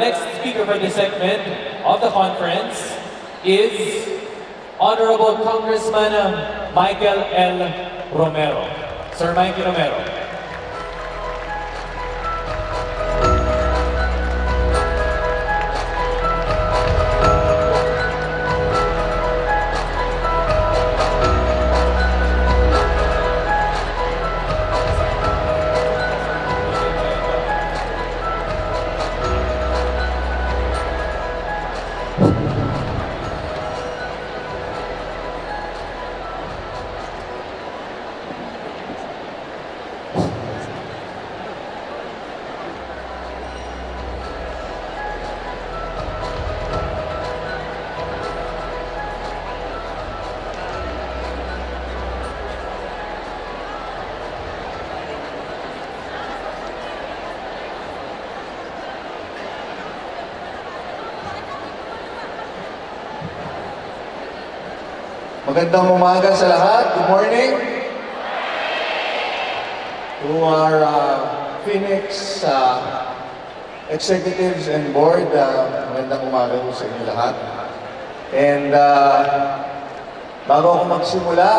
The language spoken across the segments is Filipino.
Next speaker for this segment of the conference is Honorable Congressman Michael L. Romero. Sir Mikey Romero. Magandang umaga sa lahat. Good morning. To our Phoenix executives and board, magandang umaga po sa inyo lahat. And bago ako magsimula,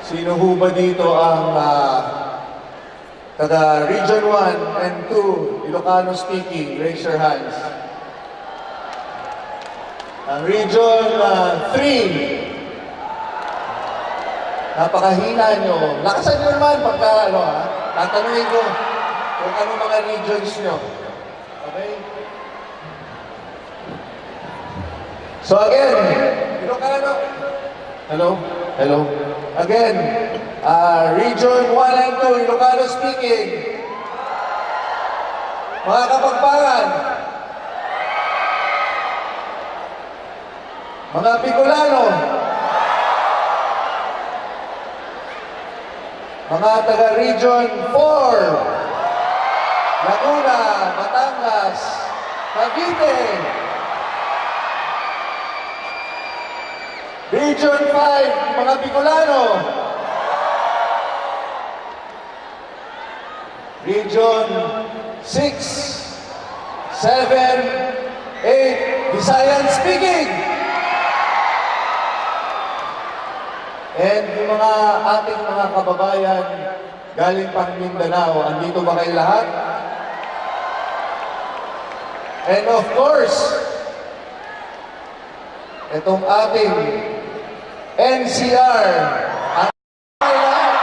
sino ho ba dito ang taga Region 1 and 2, Ilocano speaking? Raise your hands. Ang Region 3, napakahina nyo. Lakasan nyo naman pagka, tatanungin ko kung ano mga regions nyo. Okay? So again, Ilocano. Hello? Hello? Again, Region 1 and 2, Ilocano speaking. Mga kapagpangan. Mga Bicolano. Mga taga-Region 4, Laguna, Batangas, Cavite. Region 5, mga Bicolano. Region 6, 7, 8, Visayan speaking. And yung mga ating mga kababayan galing pang Mindanao, andito ba kayo lahat? And of course, itong ating NCR, ang lahat.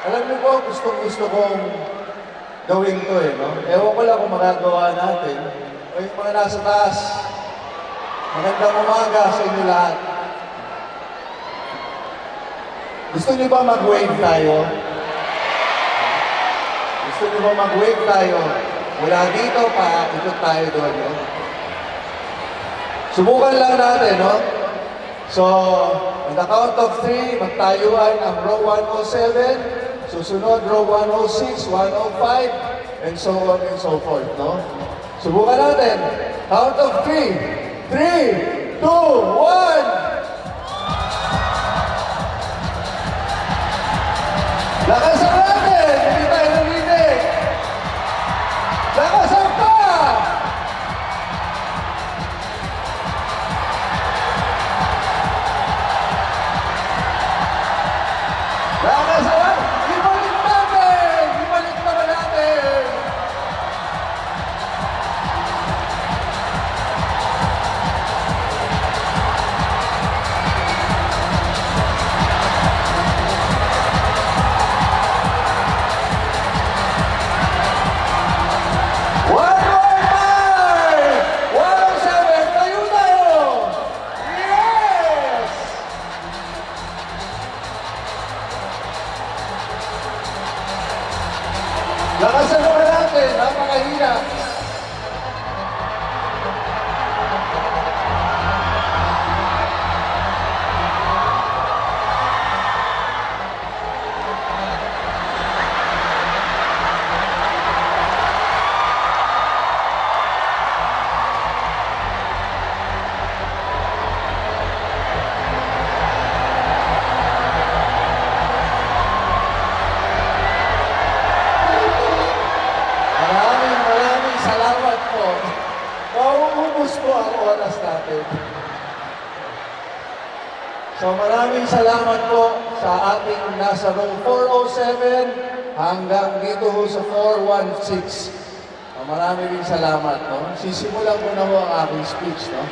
Alam niyo po, gustong-gusto kong gawin to no? Ewan ko lang kung magagawa natin. O yung mga nasa taas, magandang umaga sa inyo lahat. Gusto niyo ba mag-wave tayo? Gusto niyo ba mag-wave tayo? Mula dito pa, ikot tayo doon, no? Subukan lang natin, no? So, on the count of 3, magtayuan ang row 107, susunod row 106, 105, and so on and so forth, no? Subukan natin. Count of 3. 3, 2, 1! Lakasan natin! Hindi tayo narinig! Lakasan pa! Lakasan pa! Ibalik natin! Ibalik naman natin! Lakasan naman natin, napakahina. mauubos po ang oras natin. So maraming salamat po sa ating nasa room 407 hanggang dito ho sa 416. So, maraming salamat. No? Sisimulan ko na ho ang aking speech. No?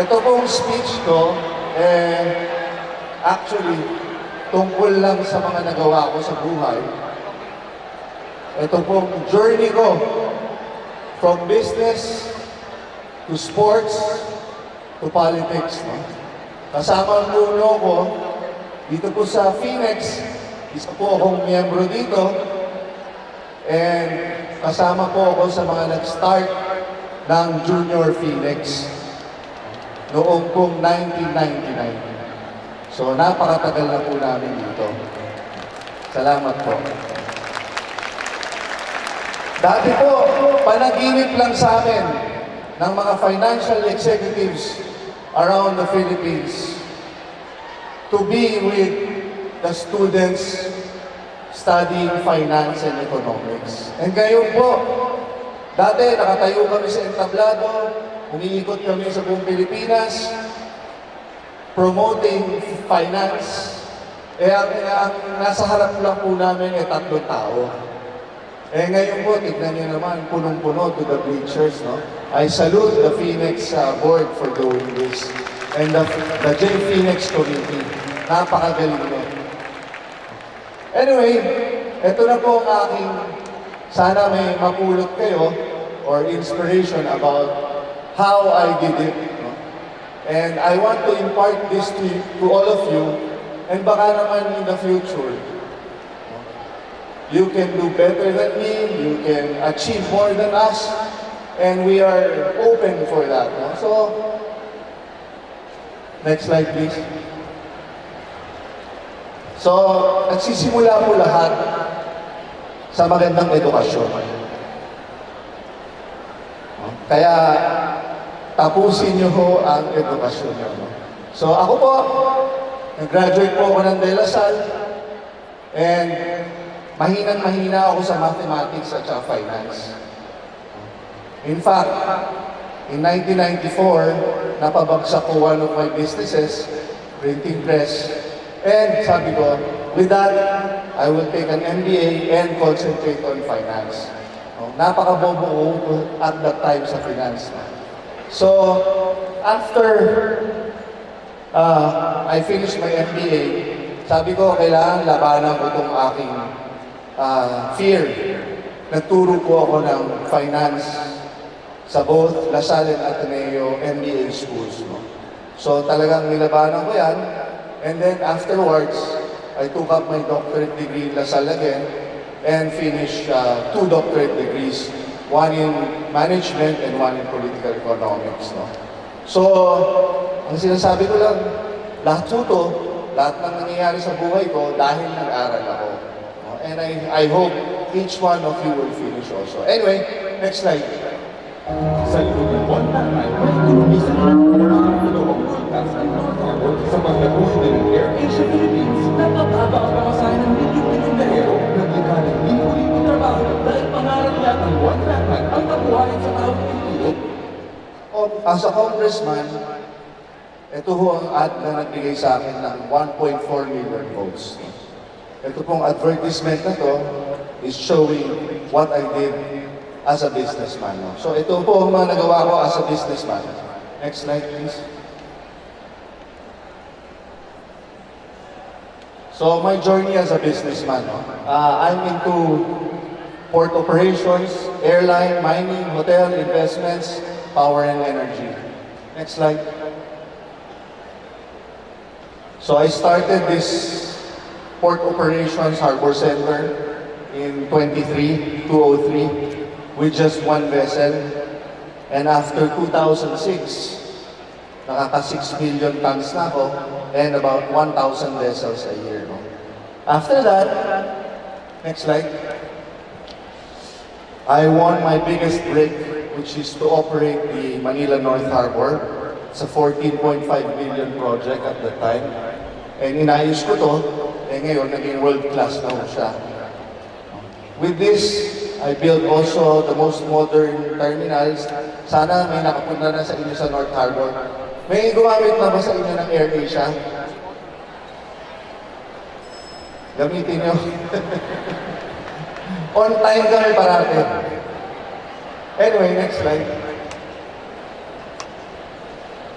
Ito pong speech ko, actually, tungkol lang sa mga nagawa ko sa buhay. Ito pong journey ko from business to sports to politics. No? Kasama ang puno ko dito po sa Phoenix. Isa po akong miyembro dito. And kasama po ako sa mga nag-start ng Junior Phoenix noong pong 1999. So napakatagal na po namin dito. Salamat po. Dati po, panaginip lang sa amin ng mga financial executives around the Philippines to be with the students studying finance and economics. And ngayon po, dati nakatayo kami sa entablado, umiikot kami sa buong Pilipinas, promoting finance. Ang nasa harap lang po namin ay 3 tao. Ngayon po, tignan niyo naman, punong-puno to the bleachers, no? I salute the Phoenix board for doing this. And the JFinex committee. Napakagaling nyo. Anyway, ito na po ang aking, sana may mapulot kayo or inspiration about how I did it. No? And I want to impart this to all of you. And baka naman in the future, you can do better than me, you can achieve more than us, and we are open for that. No? So, next slide please. So, nagsisimula po lahat sa magandang edukasyon. Kaya, tapusin niyo ho ang edukasyon niyo. No? So, ako po, nag-graduate po ako ng De La Salle, and mahinang-mahina ako sa mathematics at finance. In fact, in 1994, napabagsak ko one of my businesses, printing press, and sabi ko, with that, I will take an MBA and concentrate on finance. Napakabobo ko at that time sa finance. So, after I finished my MBA, sabi ko, kailangan labanan ko itong aking fear. Nagturo ko ako ng finance sa both La Salle and Ateneo MBA schools. No? So talagang nilabanan ko yan. And then afterwards, I took up my doctorate degree in La Salle again and finished 2 doctorate degrees. One in management and one in political economics. No? So, ang sinasabi ko lang, lahat ng nangyayari sa buhay ko dahil nag-aral ako. And I hope each one of you will finish also. Anyway, next slide. Sa loob ng ay may turumisan ng mga dalawang bultas at North Harbor sa paglabuhin ng Air Asia Philippines na mababa ang pamasahe ng milyong dahero naglikha ng libo-libong trabaho dahil pangarap niya ang one-rakan ang kabuhayan sa tawag ng Europe. As a congressman, ito ho ang ad na nagbigay sa akin ng 1.4 million votes. Ito pong advertisement na to is showing what I did as a businessman. No? So ito po ang mga nagawa ko as a businessman. Next slide please. So my journey as a businessman, no? I'm into port operations, airline, mining, hotel, investments, power and energy. Next slide. So I started this port operations harbor center in 203 with just one vessel. And after 2006, nakaka 6 million tons na ako and about 1,000 vessels a year. No? After that, next slide, I won my biggest break, which is to operate the Manila North Harbor. It's a 14.5 billion project at the time. And inayos ko to, ngayon naging world-class na siya. With this, I built also the most modern terminals. Sana may nakapunta na sa inyo sa North Harbor. May gumamit na ba sa inyo ng AirAsia? Gamitin nyo. On time kami parati. Anyway, next slide.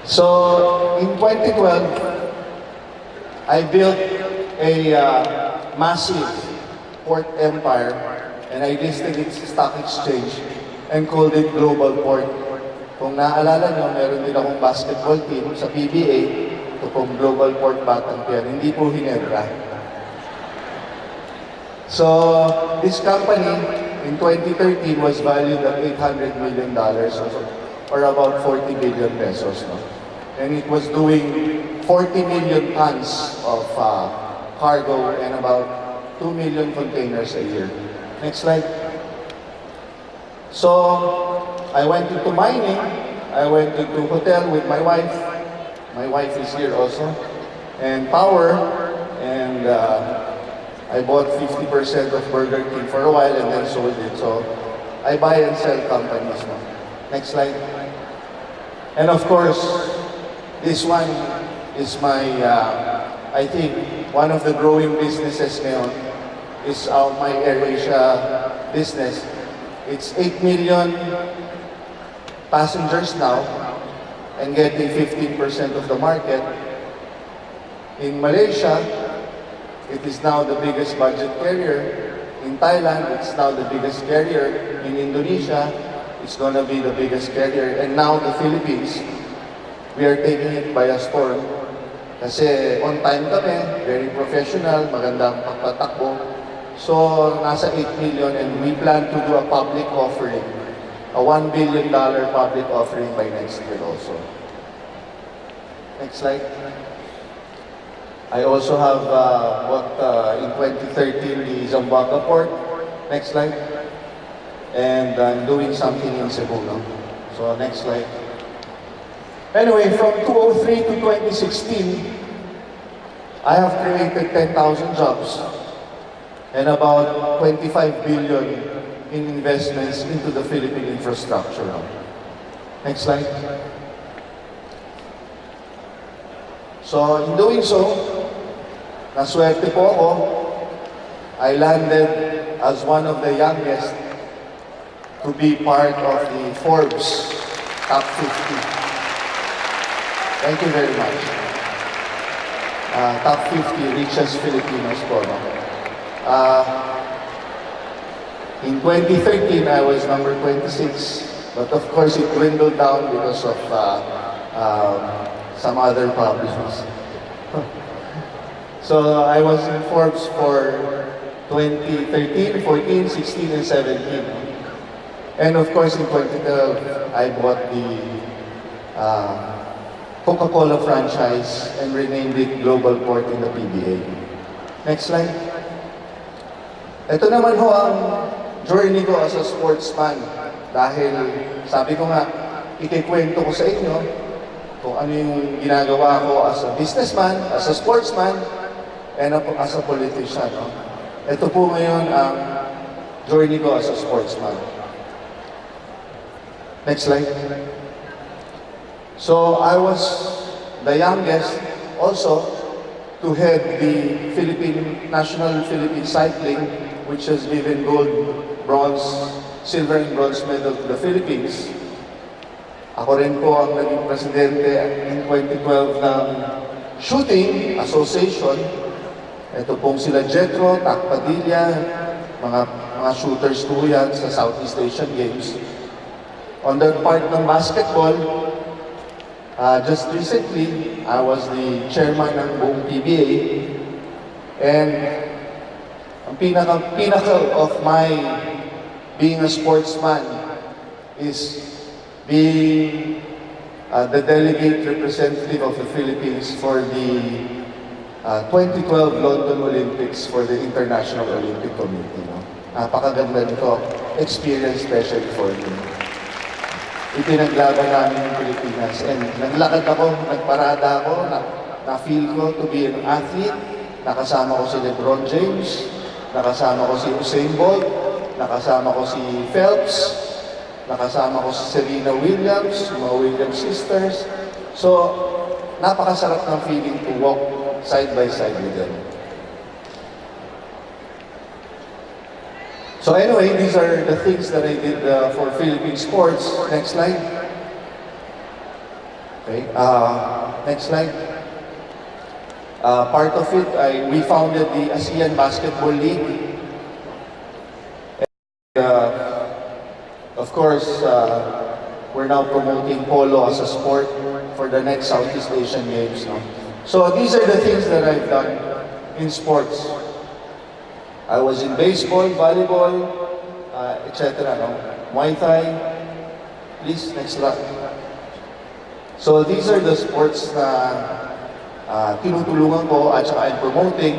So, in 2012, I built a massive port empire and I listed its stock exchange and called it Global Port. Kung naaalala nyo, meron din akong basketball team sa PBA, ito pong Global Port Battlefield, hindi po Hinebra. So, this company in 2013 was valued at $800 million or about 40 billion pesos. No? And it was doing 40 million tons of cargo and about 2 million containers a year. Next slide. So, I went into mining. I went into hotel with my wife. My wife is here also. And power. And I bought 50% of Burger King for a while and then sold it. So, I buy and sell companies now. Next slide. And of course, this one is my, I think, one of the growing businesses ngayon is my AirAsia business. It's 8 million passengers now and getting 15% of the market. In Malaysia, it is now the biggest budget carrier. In Thailand, it's now the biggest carrier. In Indonesia, it's gonna be the biggest carrier. And now the Philippines, we are taking it by a storm. Kasi on time kami, very professional, magandang pagpatakbo. So, nasa 8 million and we plan to do a public offering. A $1 billion public offering by next year also. Next slide. I also have bought in 2013 the Zamboanga Port. Next slide. And I'm doing something in Cebu now. So next slide. Anyway, from 2003 to 2016, I have created 10,000 jobs and about 25 billion in investments into the Philippine infrastructure now. Next slide. So in doing so, naswerte po ako. I landed as one of the youngest to be part of the Forbes Top 50. Thank you very much. Top 50 richest Filipinos po. No? In 2013, I was number 26, but of course it dwindled down because of some other problems. So I was in Forbes for 2013, 14, 16, and 17. And of course in 2012, I bought the Coca-Cola franchise and renamed it Global Port in the PBA. Next slide. Ito naman ho ang journey ko as a sportsman. Dahil sabi ko nga, ikikwento ko sa inyo kung ano yung ginagawa ko as a businessman, as a sportsman, and as a politician. No? Ito po ngayon ang journey ko as a sportsman. Next slide. So I was the youngest also to head the National Philippine Cycling, which has given gold, bronze, silver and bronze medal to the Philippines. Ako rin po ang naging presidente in 2012 ng Shooting Association. Ito pong sila Jetro, Tak Padilla, mga shooters po yan sa Southeast Asian Games. On the part ng basketball, just recently, I was the chairman ng buong PBA. And ang pinnacle of my being a sportsman is being the delegate representative of the Philippines for the 2012 London Olympics for the International Olympic Committee. No? Napakaganda nito. Experience especially for me. Ipinaglaban namin ng Pilipinas. And naglakad ako, nagparada ako, na-feel ko to be an athlete. Nakasama ko si LeBron James, nakasama ko si Usain Bolt, nakasama ko si Phelps, nakasama ko si Serena Williams, yung mga Williams sisters. So, napakasarap ng feeling to walk side by side with them. So anyway, these are the things that I did for Philippine sports. Next slide. Okay, next slide. Part of it, we founded the ASEAN Basketball League. And, of course, we're now promoting polo as a sport for the next Southeast Asian Games. No? So these are the things that I've done in sports. I was in baseball, volleyball, etc. No? Muay Thai. Please, next slide. So these are the sports na tinutulungan ko at saka I'm promoting.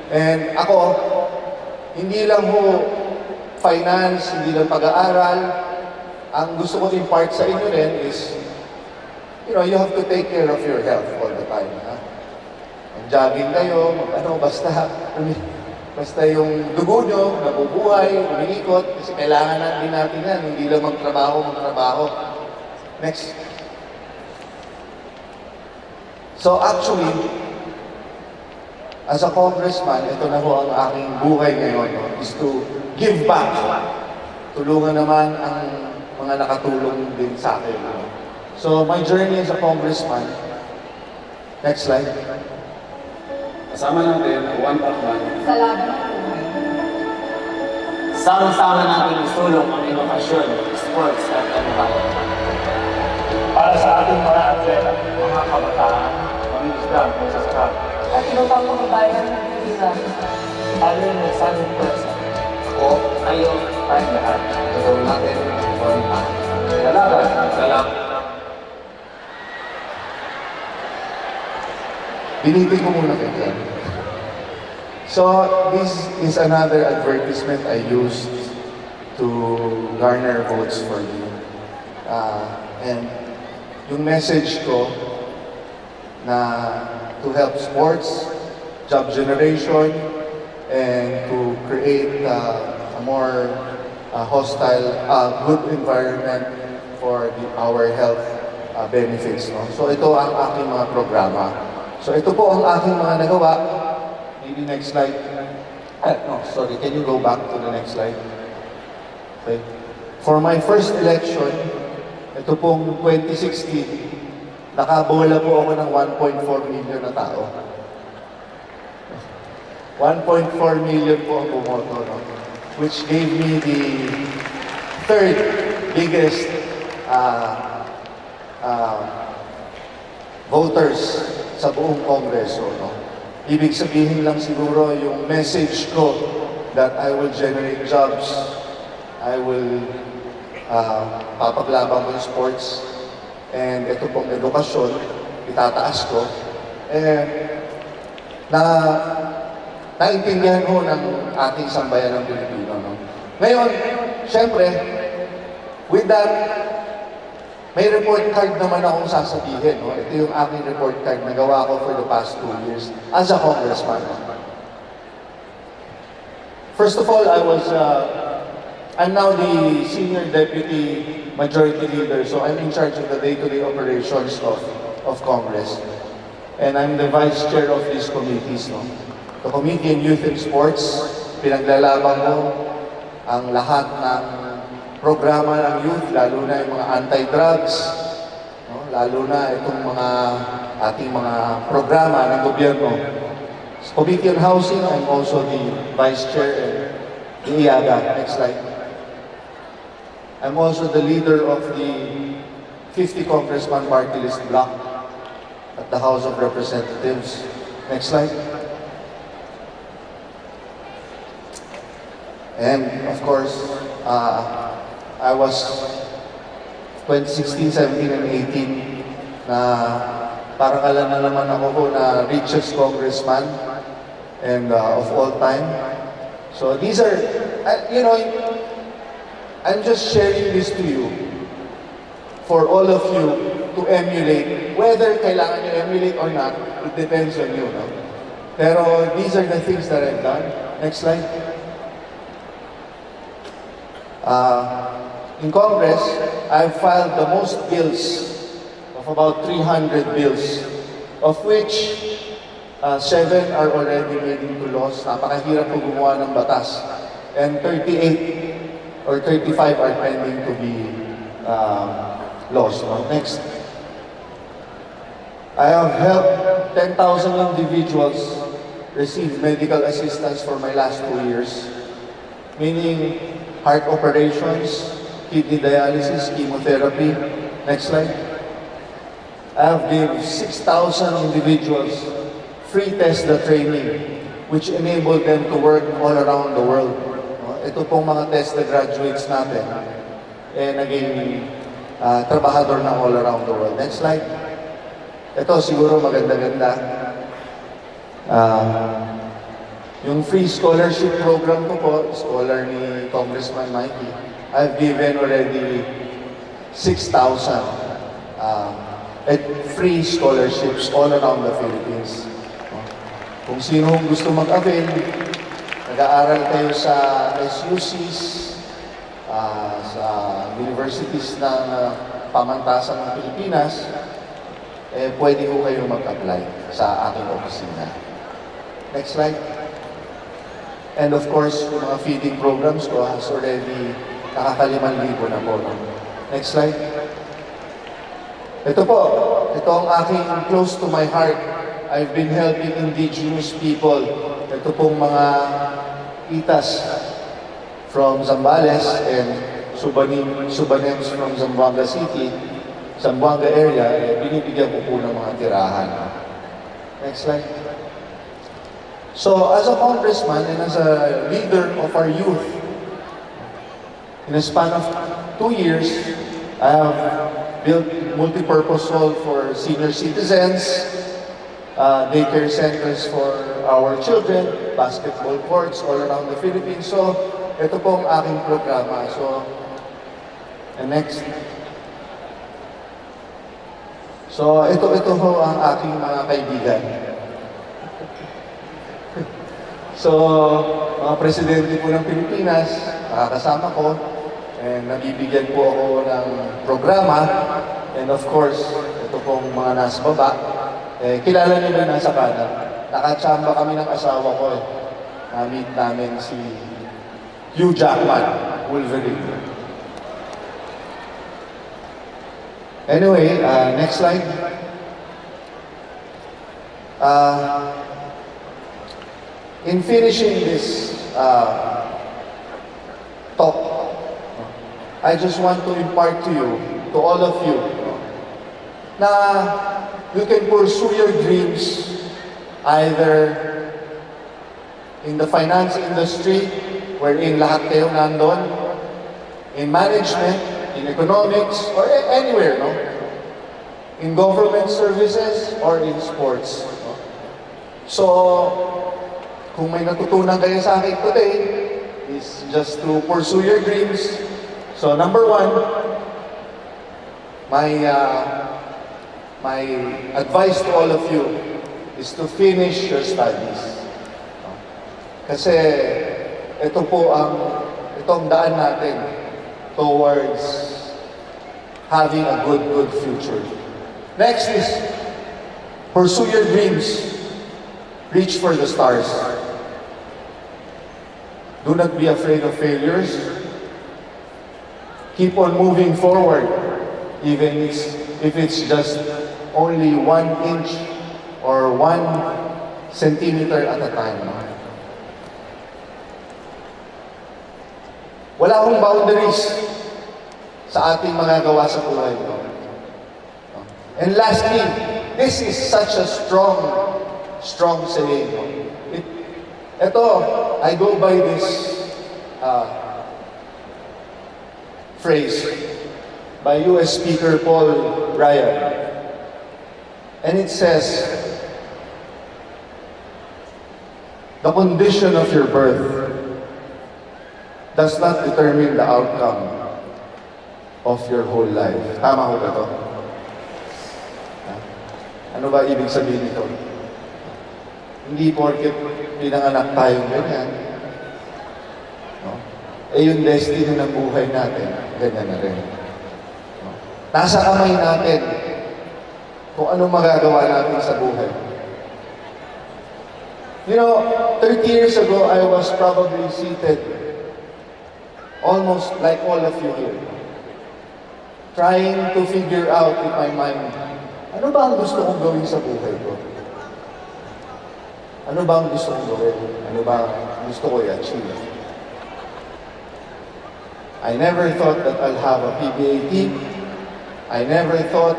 And ako, hindi lang ho finance, hindi lang pag-aaral. Ang gusto ko impart sa inyo rin is, you know, you have to take care of your health all the time. Ha? Jogging kayo, basta yung dugo nyo, nabubuhay, umiikot, kasi kailangan natin yan, hindi lang magtrabaho. Next. So actually, as a congressman, ito na ho ang aking buhay ngayon, no, is to give back. Tulungan naman ang mga nakatulong din sa akin. No? So my journey as a congressman, next slide. Kasama natin ang One Up Man. Salamat. Sama-sama natin isulong ang edukasyon, sports at kabuhayan. Para sa ating mga atleta, mga kabataan, mangingisda, magsasaka, At iba pang mga bayan ng Pilipinas. tayo yung nagsasabing person. Ako, kayo, tayong lahat. Gagawin natin ang pagkakas. Salamat. Binitin ko muna kayo. So, this is another advertisement I used to garner votes for you. And yung message ko na to help sports, job generation, and to create a more hostile, good environment for our health benefits. No? So ito ang aking mga programa. So ito po ang aking mga nagawa. Maybe next slide. No, sorry. Can you go back to the next slide? Okay. For my first election, ito pong 2016, nakabola po ako ng 1.4 million na tao. 1.4 million po ang bumoto, no? Which gave me the third biggest voters sa buong Kongreso. No? Ibig sabihin lang siguro yung message ko that I will generate jobs, I will papaglaban ko yung sports, and ito pong edukasyon, itataas ko. And naintindihan ho ng ating sambayan ng Pilipino. No? Ngayon, syempre, with that, may report card naman akong sasabihin. No? Ito yung aking report card na gawa ko for the past 2 years as a congressman. First of all, I'm now the senior deputy majority leader, so I'm in charge of the day-to-day operations of Congress. And I'm the vice chair of these committees. No? The Committee on Youth and Sports, pinaglalaban ko ang lahat ng programa ng youth, lalo na yung mga anti-drugs, no? Lalo na itong mga ating mga programa ng gobyerno. Committee on Housing, I'm also the Vice Chair and the IAGA. Next slide. I'm also the leader of the 50 Congressman Party List block at the House of Representatives. Next slide. And of course, I was 2016, 17, and 18 na parang alam na naman ako po na richest congressman and of all time. So these are, you know, I'm just sharing this to you for all of you to emulate. Whether kailangan nyo emulate or not, it depends on you. No? Pero these are the things that I've done. Next slide. In Congress, I've filed the most bills of about 300 bills, of which 7 are already made into laws. Napakahirap po gumawa ng batas. And 38 or 35 are pending to be laws. Next. I have helped 10,000 individuals receive medical assistance for my last 2 years, meaning heart operations, kidney dialysis, chemotherapy. Next slide. I have given 6,000 individuals free TESDA training, which enabled them to work all around the world. Ito pong mga TESDA graduates natin, naging trabahador na all around the world. Next slide. Ito siguro maganda-ganda. Yung free scholarship program ko po, scholar ni Congressman Mikey, I've given already 6,000 free scholarships all around the Philippines. Kung sino gusto mag-avail, nag-aaral kayo sa SUCs, sa universities ng pamantasan ng Pilipinas, pwede ko kayo mag-apply sa aking opisina. Next slide. And of course, yung mga feeding programs ko has already nakaka-5,000 na po. Next slide. Ito po, ito ang aking close to my heart. I've been helping indigenous people. Ito pong mga itas from Zambales and Subanems from Zamboanga City, Zamboanga area, binibigyan ko po ng mga tirahan. Next slide. So, as a congressman and as a leader of our youth, in a span of 2 years, I have built multi-purpose hall for senior citizens, daycare centers for our children, basketball courts all around the Philippines. So, ito po ang aking programa. So, and next. So, ito po ang aking mga kaibigan. So, mga presidente po ng Pilipinas, nakakasama ko, and nabibigyan po ako ng programa, and of course, ito pong mga nasa baba, kilala niyo na nasa kanan. Nakatsamba kami ng asawa ko Na-meet namin si Hugh Jackman, Wolverine. Anyway, next slide. In finishing this talk, I just want to impart to you, to all of you, na you can pursue your dreams either in the finance industry, wherein lahat kayo nandun, in management, in economics, or anywhere, no? In government services, or in sports. No? So, kung may natutunan kayo sa akin today, is just to pursue your dreams. So, number 1, my advice to all of you is to finish your studies. Kasi ito po itong daan natin towards having a good future. Next is pursue your dreams. Reach for the stars. Do not be afraid of failures. Keep on moving forward, even if it's just only 1 inch or 1 centimeter at a time. Wala akong boundaries sa ating mga gawa sa buhay. And lastly, this is such a strong saying. Ito, I go by this phrase by U.S. Speaker Paul Ryan. And it says, the condition of your birth does not determine the outcome of your whole life. Tama ko ba ito? Ano ba ibig sabihin nito? Hindi porket pinanganak tayong ganyan. No? eh yung destiny ng buhay natin, ganyan na rin. Nasa kamay natin kung ano magagawa natin sa buhay. You know, 30 years ago, I was probably seated almost like all of you here, trying to figure out in my mind, ano ba ang gusto kong gawin sa buhay ko? Ano ba ang gusto kong gawin? Ano ba ang gusto ko i-achieve? I never thought that I'll have a PBA team. I never thought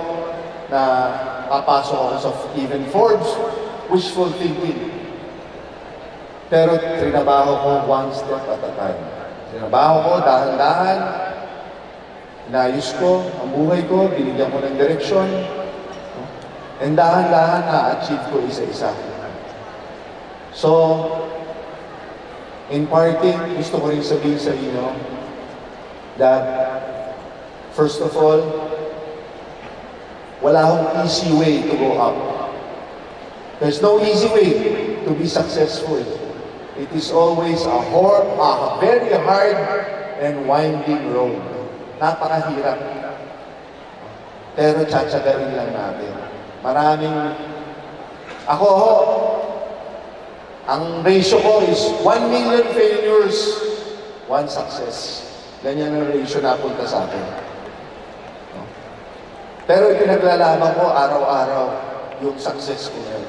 na papasok ako sa even Forbes. Wishful thinking. Pero trinabaho ko one step at a time. Trinabaho ko dahan-dahan. Inayos ko ang buhay ko. Binigyan ko ng direksyon. And dahan-dahan na-achieve ko isa-isa. So, in parting, gusto ko rin sabihin sa inyo that, first of all, wala akong easy way to go up. There's no easy way to be successful. It is always a very hard and winding road. Napakahirap. Pero tsatsagain lang natin. Ako, ang ratio ko is 1 million failures, 1 success. Ganyan ang ratio na punta sa akin. Pero ipinaglalaban ko araw-araw yung success ko ngayon.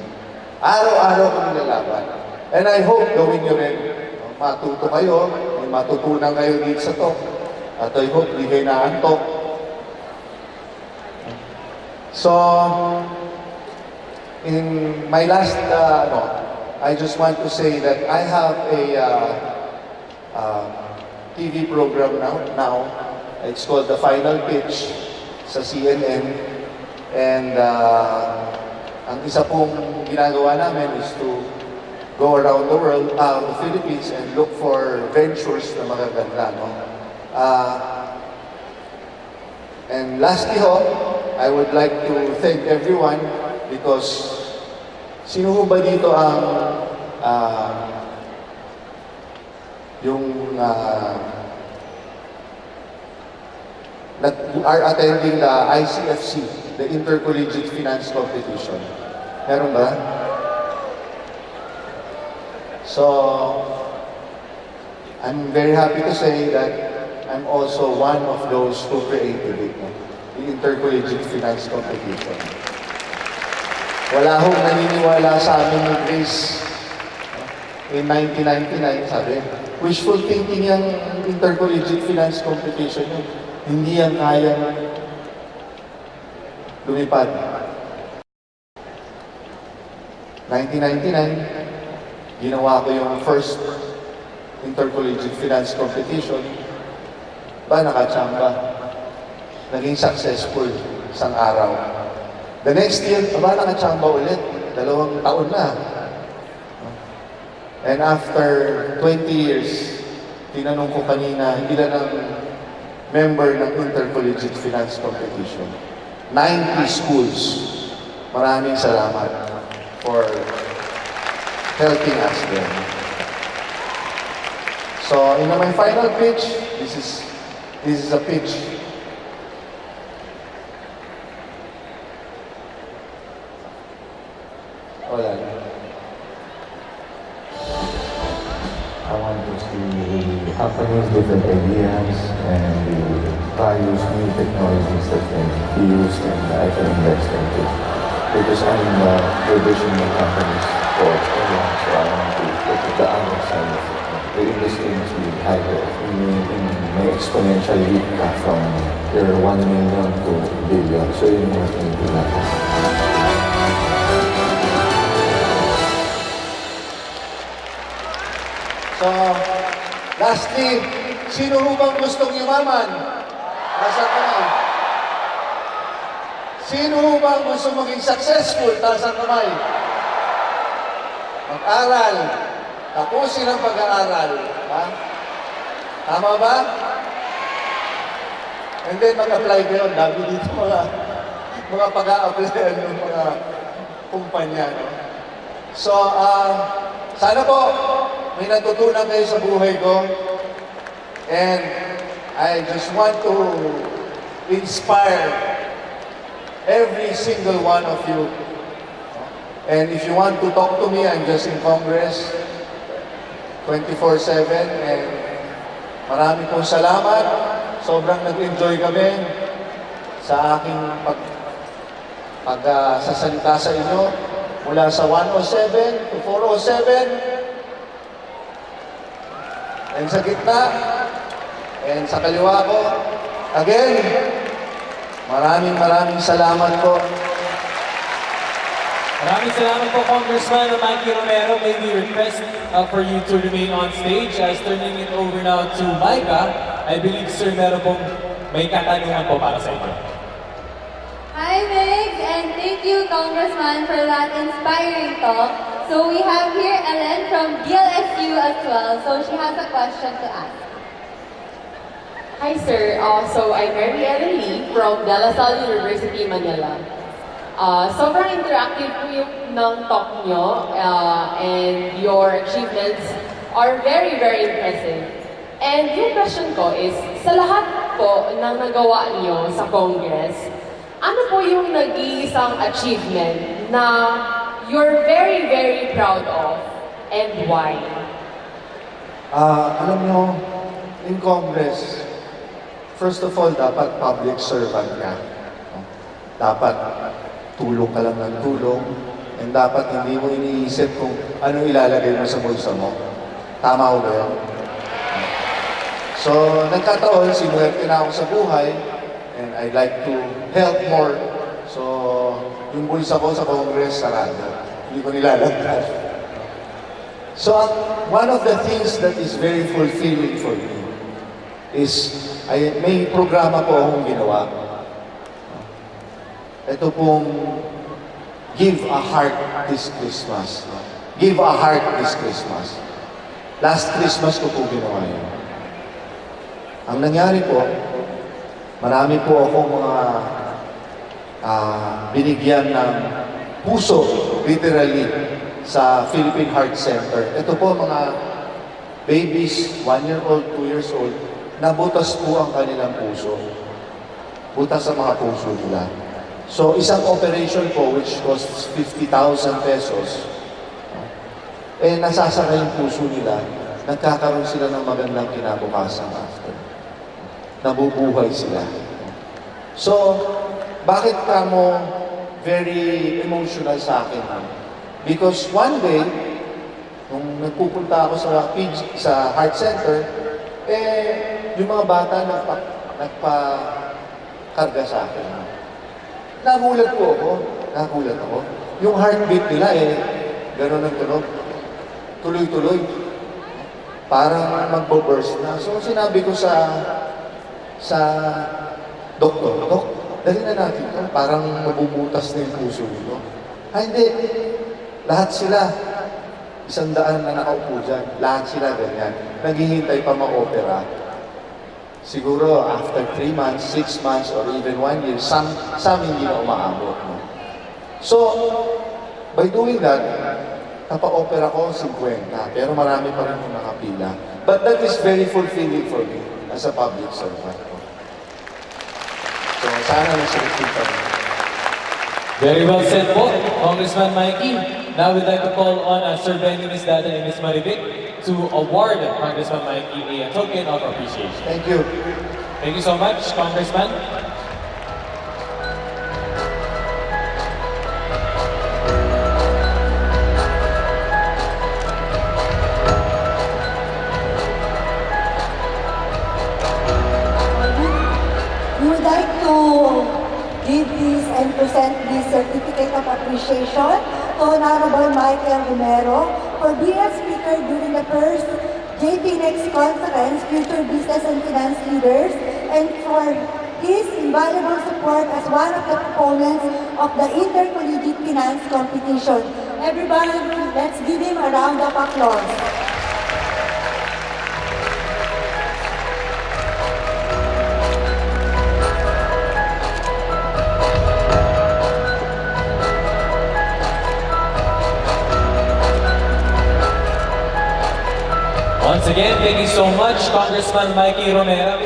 Araw-araw ko nilalaban. And I hope gawin nyo rin. Matuto kayo, may matutunan kayo dito sa to. At I hope di kayo naantok. So, in my last, I just want to say that I have a TV program now. It's called The Final Pitch sa CNN. And ang isa pong ginagawa namin is to go around the world, the Philippines, and look for ventures na magaganda. No? And lastly I would like to thank everyone because sino ho ba dito ang that are attending the ICFC, the Intercollegiate Finance Competition? Meron ba? So, I'm very happy to say that I'm also one of those who created it, the Intercollegiate Finance Competition. Wala hong naniniwala sa amin ni Grace in 1999, sabi, wishful thinking yung Intercollegiate Finance Competition yun. Hindi yan kayang lumipad. 1999, ginawa ko yung first Intercollegiate Finance Competition. Nakachamba. Naging successful isang araw. The next year, nakachamba ulit. 2 taon na. And after 20 years, tinanong ko kanina, hindi lang ng member ng Intercollegiate Finance Competition. 90 schools. Maraming salamat for helping us there. So, in my final pitch, this is a pitch. Wala. I want to see companies, different ideas, and values, new technologies that can be used and I can invest into. Because I'm the visionary companies for everyone, so I want to look at the other side of it. The industry must be higher. May exponential leap ka from your 1 million to billion. So yun yung thinking natin. So, lastly, sino ho bang gustong yumaman? Nasa kamay. Sino ho bang gusto maging successful? Nasa kamay. Mag-aral. Tapusin ang pag-aaral. Ha? Tama ba? And then mag-apply kayo. Dami dito mga pag-a-apply ng mga kumpanya. No? So, sana po, may natutunan kayo sa buhay ko. And I just want to inspire every single one of you. And if you want to talk to me, I'm just in Congress 24/7. And marami pong salamat. Sobrang nag-enjoy kami sa aking sasalita sa inyo mula sa 107 to 407 and sa gitna and sa kaliwa ko. Again, maraming salamat po. Maraming salamat po, Congressman Mikey Romero. May we request for you to remain on stage as turning it over now to Micah. I believe, sir, meron pong may katanungan po para sa inyo. Hi, Migs, and thank you, Congressman, for that inspiring talk. So we have here Ellen from DLSU as well, so she has a question to ask. Hi, sir. So I'm Mary Ellen Lee from De La Salle University, Manila. Sobrang interactive po yung ng talk nyo and your achievements are very, very impressive. And yung question ko is, sa lahat po ng nagawa nyo sa Congress, ano po yung nag-iisang achievement na you're very, very proud of and why? Alam nyo, in Congress, first of all, dapat public servant ka. Dapat tulong ka lang ng tulong, and dapat hindi mo iniisip kung ano ilalagay mo sa bulsa mo. Tama ko ba yun? So, nagkataon, sinuwerte na ako sa buhay, and I'd like to help more. So, yung bulsa ko sa Congress, sarado. Hindi ko nilalagay. So, one of the things that is very fulfilling for me is, may programa po akong ginawa. Ito pong Give a Heart This Christmas. Give a Heart This Christmas. Last Christmas ko po ginawa yun. Ang nangyari po, marami po akong mga binigyan ng puso, literally, sa Philippine Heart Center. Ito po mga babies, 1 year old, 2 years old, nabutas po ang kanilang puso. Butas sa mga puso nila. So, isang operation po which costs 50,000 pesos, nasasakay yung puso nila, nagkakaroon sila ng magandang kinabukasan after. Nabubuhay sila. So, bakit ka mo very emotional sa akin? Because one day, nung nagpupunta ako sa heart center, yung mga bata nagpa-karga sa akin. Nagulat ako. Yung heartbeat nila gano'n ang tunog. Tuloy-tuloy. Parang magbo-burst na. So sinabi ko sa doktor, Dok, dali na natin ito. Parang mabubutas na yung puso nito. Hindi. Lahat sila. 100 na nakaupo dyan. Lahat sila ganyan. Naghihintay pa ma-opera. Siguro after 3 months, 6 months, or even 1 year, some hindi na umaabot. No? So, by doing that, napa-opera ko 50, pero marami pa rin yung nakapila. But that is very fulfilling for me as a public servant. So, sana nasa-receive pa rin. Very well said po, Congressman Mikey. Now we'd like to call on Sir Benny, Ms. Dada, and Ms. Marivic to award Congressman Mikey a token of appreciation. Thank you. Thank you so much, Congressman. We would like to give this and present this certificate of appreciation to Honorable Michael Romero for being a speaker during the first JFinex conference, Future Business and Finance Leaders, and for his invaluable support as one of the proponents of the Intercollegiate Finance Competition. Everybody, let's give him a round of applause. Once Once again, thank you so much, Congressman Mikey Romero.